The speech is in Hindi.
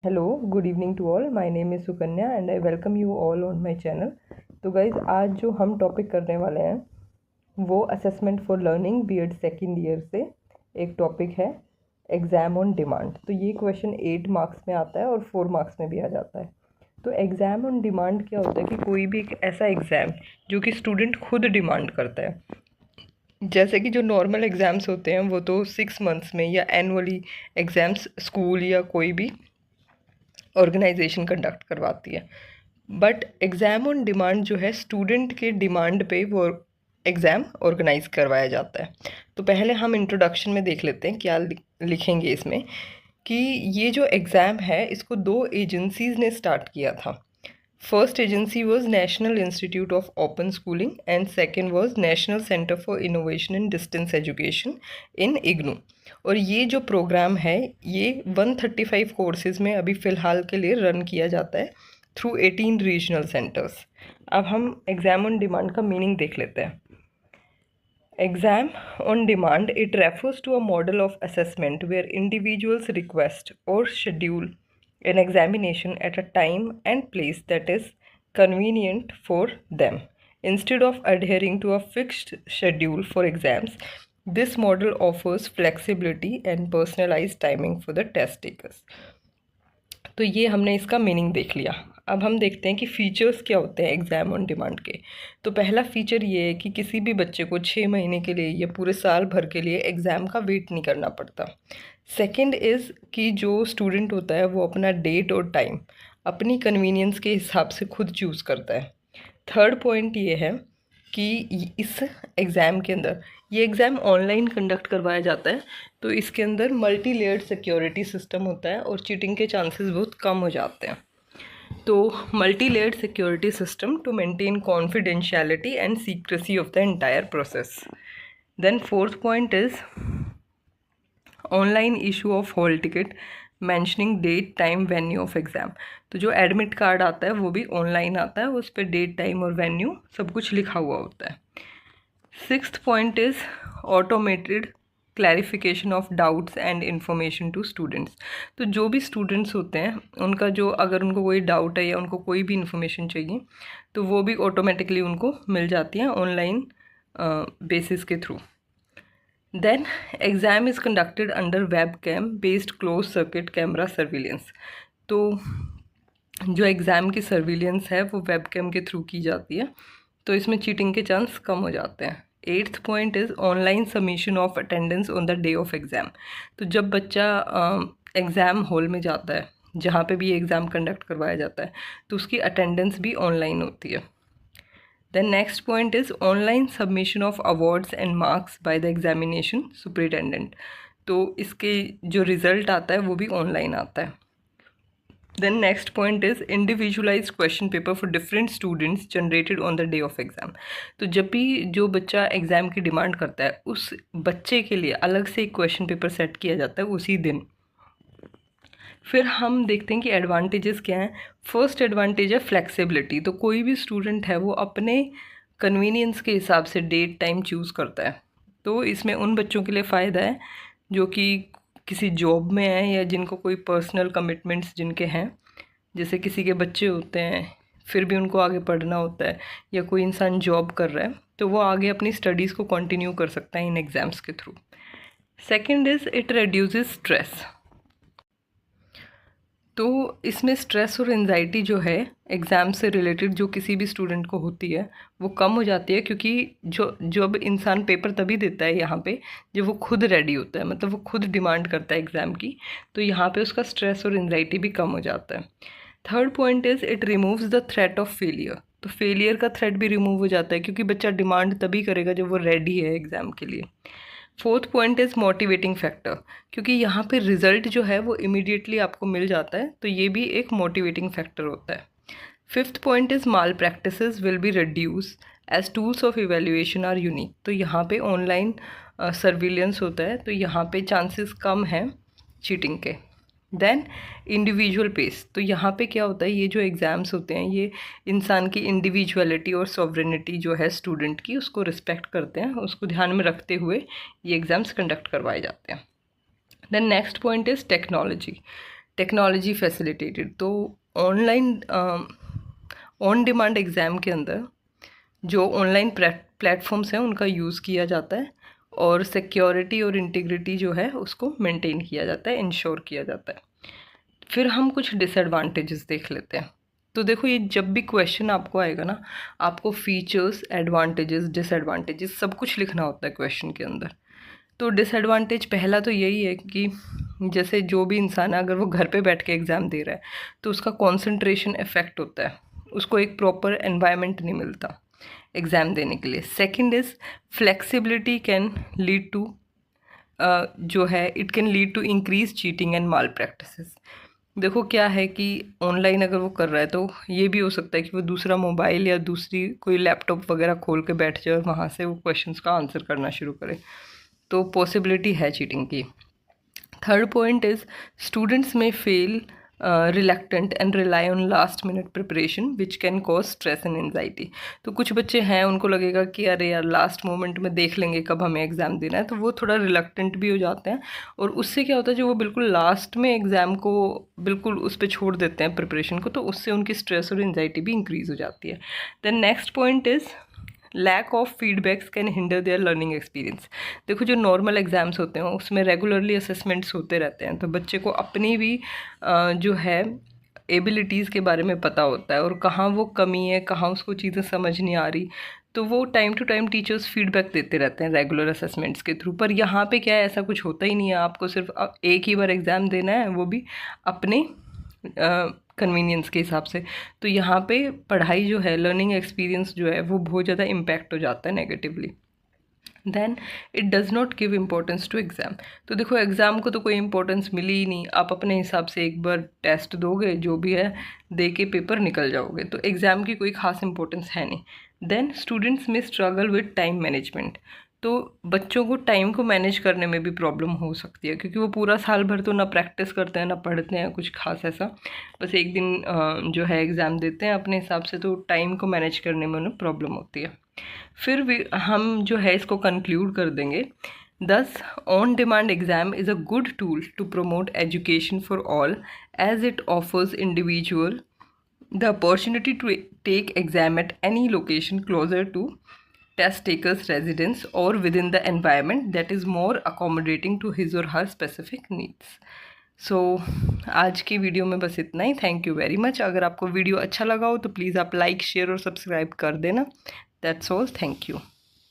Hello, good evening to all. My name is Sukanya and I welcome you all on my channel. तो गाइज़, आज जो हम टॉपिक करने वाले हैं वो assessment for learning BEd second year से एक टॉपिक है, एग्ज़ाम ऑन डिमांड। तो ये क्वेश्चन 8 मार्क्स में आता है और 4 मार्क्स में भी आ जाता है। तो एग्ज़ाम ऑन डिमांड क्या होता है कि कोई भी एक ऐसा एग्ज़ाम जो कि स्टूडेंट खुद डिमांड करता है। जैसे कि जो नॉर्मल एग्ज़ाम्स होते हैं वो तो 6 मंथ्स में या एनुअली एग्ज़ाम्स स्कूल या कोई भी ऑर्गेनाइजेशन कंडक्ट करवाती है। बट एग्ज़ाम ऑन डिमांड जो है, स्टूडेंट के डिमांड पे वो एग्ज़ाम ऑर्गेनाइज करवाया जाता है। तो पहले हम इंट्रोडक्शन में देख लेते हैं क्या लिखेंगे इसमें, कि ये जो एग्ज़ाम है इसको 2 एजेंसीज़ ने स्टार्ट किया था। First agency was national institute of open schooling and second was national centre for innovation in distance education in IGNOU. और ये जो प्रोग्राम है ये 135 कोर्सेज़ में अभी फ़िलहाल के लिए रन किया जाता है थ्रू 18 रीजनल सेंटर्स। अब हम एग्ज़ाम ऑन डिमांड का मीनिंग देख लेते हैं। Exam on demand, it refers to a model of assessment where individuals request or schedule an examination at a time and place that is convenient for them. Instead of adhering to a fixed schedule for exams, this model offers flexibility and personalized timing for the test takers. तो ये हमने इसका मीनिंग देख लिया। अब हम देखते हैं कि फ़ीचर्स क्या होते हैं एग्ज़ाम ऑन डिमांड के। तो पहला फ़ीचर ये है कि किसी भी बच्चे को 6 महीने के लिए या पूरे साल भर के लिए एग्ज़ाम का वेट नहीं करना पड़ता। सेकंड इज़ कि जो स्टूडेंट होता है वो अपना डेट और टाइम अपनी कन्वीनियंस के हिसाब से खुद चूज़ करता है। थर्ड पॉइंट ये है कि इस एग्ज़ाम के अंदर, ये एग्ज़ाम ऑनलाइन कंडक्ट करवाया जाता है, तो इसके अंदर मल्टी लेयर्ड सिक्योरिटी सिस्टम होता है और चीटिंग के चांसेस बहुत कम हो जाते हैं। तो multi layered security system to maintain confidentiality and secrecy of the entire process. Then fourth point is online issue of hall ticket mentioning date time venue of exam. तो जो एडमिट कार्ड आता है वो भी ऑनलाइन आता है, उस पर डेट टाइम और वेन्यू सब कुछ लिखा हुआ होता है। Sixth point is automated clarification of doubts and information to students. तो जो भी स्टूडेंट्स होते हैं उनका जो, अगर उनको कोई डाउट है या उनको कोई भी इन्फॉर्मेशन चाहिए तो वो भी ऑटोमेटिकली उनको मिल जाती है ऑनलाइन बेसिस के through. Then exam is conducted under web cam based close circuit camera surveillance. तो जो एग्ज़ाम की सर्विलेंस है वो वेब कैम के थ्रू की जाती है, तो इसमें चीटिंग के चांस कम हो जाते हैं। Eighth point is online submission of attendance on the day of exam. तो जब बच्चा एग्ज़ाम हॉल में जाता है, जहाँ पे भी एग्ज़ाम कंडक्ट करवाया जाता है, तो उसकी अटेंडेंस भी ऑनलाइन होती है। Then next point is online submission of awards and marks by the examination superintendent. तो इसके जो रिज़ल्ट आता है वो भी ऑनलाइन आता है। Then next point is individualized question paper for different students generated on the day of exam। तो जब भी जो बच्चा एग्ज़ाम की डिमांड करता है उस बच्चे के लिए अलग से एक क्वेश्चन पेपर सेट किया जाता है उसी दिन। फिर हम देखते हैं कि एडवांटेजेस क्या हैं। फर्स्ट एडवांटेज है फ्लेक्सिबिलिटी। तो कोई भी स्टूडेंट है वो अपने कन्वीनियंस के हिसाब से डेट टाइम चूज़ करता है। तो इसमें उन बच्चों के लिए फ़ायदा है जो कि किसी जॉब में हैं या जिनको कोई पर्सनल कमिटमेंट्स जिनके हैं, जैसे किसी के बच्चे होते हैं फिर भी उनको आगे पढ़ना होता है, या कोई इंसान जॉब कर रहा है तो वो आगे अपनी स्टडीज़ को कंटिन्यू कर सकता है इन एग्ज़ाम्स के through. Second is it reduces stress. तो इसमें स्ट्रेस और एंजाइटी जो है एग्ज़ाम से रिलेटेड जो किसी भी स्टूडेंट को होती है वो कम हो जाती है, क्योंकि जब इंसान पेपर तभी देता है यहाँ पे जब वो खुद रेडी होता है, मतलब वो खुद डिमांड करता है एग्ज़ाम की, तो यहाँ पे उसका स्ट्रेस और एंजाइटी भी कम हो जाता है। Third point is it removes the threat of failure. तो फेलियर का थ्रेट भी रिमूव हो जाता है क्योंकि बच्चा डिमांड तभी करेगा जब वो रेडी है एग्ज़ाम के लिए। Fourth point is motivating factor, क्योंकि यहाँ पे रिज़ल्ट जो है वो इमीडिएटली आपको मिल जाता है, तो ये भी एक मोटिवेटिंग फैक्टर होता है। Fifth point is malpractices will be reduce as tools of evaluation are unique. तो यहाँ पे ऑनलाइन सर्विलेंस होता है, तो यहाँ पे चांसेस कम हैं चीटिंग के। Then individual pace. तो यहाँ पे क्या होता है, ये जो एग्ज़ाम्स होते हैं ये इंसान की इंडिविजुअलिटी और सॉवरेनिटी जो है स्टूडेंट की, उसको रिस्पेक्ट करते हैं, उसको ध्यान में रखते हुए ये एग्ज़ाम्स कंडक्ट करवाए जाते हैं। Then next point is technology. Technology facilitated, तो ऑनलाइन ऑन डिमांड एग्ज़ाम के अंदर जो ऑनलाइन प्लेटफॉर्म्स हैं उनका यूज़ किया जाता है और सिक्योरिटी और इंटीग्रिटी जो है उसको मेंटेन किया जाता है, इंश्योर किया जाता है। फिर हम कुछ डिसएडवांटेजेस देख लेते हैं। तो देखो, ये जब भी क्वेश्चन आपको आएगा ना, आपको फीचर्स, एडवांटेजेस, डिसएडवांटेजेस सब कुछ लिखना होता है क्वेश्चन के अंदर। तो डिसएडवांटेज पहला तो यही है कि जैसे जो भी इंसान है, अगर वो घर पे बैठ के एग्ज़ाम दे रहा है तो उसका कंसंट्रेशन इफेक्ट होता है, उसको एक प्रॉपर एनवायरनमेंट नहीं मिलता एग्ज़ाम देने के लिए। Second is flexibility can lead to जो है it can lead to increase cheating and malpractices. देखो क्या है कि ऑनलाइन अगर वो कर रहा है तो ये भी हो सकता है कि वो दूसरा मोबाइल या दूसरी कोई लैपटॉप वगैरह खोल के बैठ जाए और वहाँ से वो क्वेश्चंस का आंसर करना शुरू करे, तो पॉसिबिलिटी है चीटिंग की। थर्ड पॉइंट इज़ स्टूडेंट्स में fail reluctant and rely on last minute preparation which can cause stress and anxiety. तो कुछ बच्चे हैं, उनको लगेगा कि अरे यार लास्ट मोमेंट में देख लेंगे कब हमें एग्ज़ाम देना है, तो वो थोड़ा रिलक्टेंट भी हो जाते हैं और उससे क्या होता है, जो वो बिल्कुल लास्ट में एग्ज़ाम को बिल्कुल उस पर छोड़ देते हैं प्रिपरेशन को, तो उससे उनकी स्ट्रेस और एनजाइटी भी इंक्रीज़ हो जाती है। Then next point is lack of feedbacks can hinder their learning experience. देखो, जो नॉर्मल एग्ज़ाम्स होते हैं उसमें रेगुलरली असेसमेंट्स होते रहते हैं, तो बच्चे को अपनी भी जो है एबिलिटीज़ के बारे में पता होता है और कहाँ वो कमी है, कहाँ उसको चीज़ें समझ नहीं आ रही, तो वो time to time teachers feedback देते रहते हैं रेगुलर असेसमेंट्स के थ्रू। पर यहाँ पे क्या है, ऐसा कुछ होता ही नहीं है, आपको सिर्फ एक ही बार एग्ज़ाम देना है, वो भी अपने कन्वीनियंस के हिसाब से। तो यहाँ पे पढ़ाई जो है, लर्निंग एक्सपीरियंस जो है वो बहुत ज़्यादा इम्पैक्ट हो जाता है negatively. Then it does not give importance to exam. तो देखो, एग्ज़ाम को तो कोई इम्पोर्टेंस मिली ही नहीं, आप अपने हिसाब से एक बार टेस्ट दोगे, जो भी है दे के पेपर निकल जाओगे, तो एग्ज़ाम की कोई ख़ास इंपॉर्टेंस है नहीं। देन स्टूडेंट्स में स्ट्रगल विद टाइम मैनेजमेंट। तो बच्चों को टाइम को मैनेज करने में भी प्रॉब्लम हो सकती है, क्योंकि वो पूरा साल भर तो ना प्रैक्टिस करते हैं ना पढ़ते हैं कुछ खास ऐसा, बस एक दिन जो है एग्ज़ाम देते हैं अपने हिसाब से, तो टाइम को मैनेज करने में उन्हें प्रॉब्लम होती है। फिर भी हम जो है इसको कंक्लूड कर देंगे। Thus, on-demand exam is a good tool to promote education for all, as it offers individual the opportunity to take exam at any location closer to test taker's residence or within the environment that is more accommodating to his or her specific needs. सो आज की वीडियो में बस इतना ही। Thank you very much. अगर आपको वीडियो अच्छा लगा हो तो प्लीज़ आप लाइक, शेयर और सब्सक्राइब कर देना। That's all. Thank you.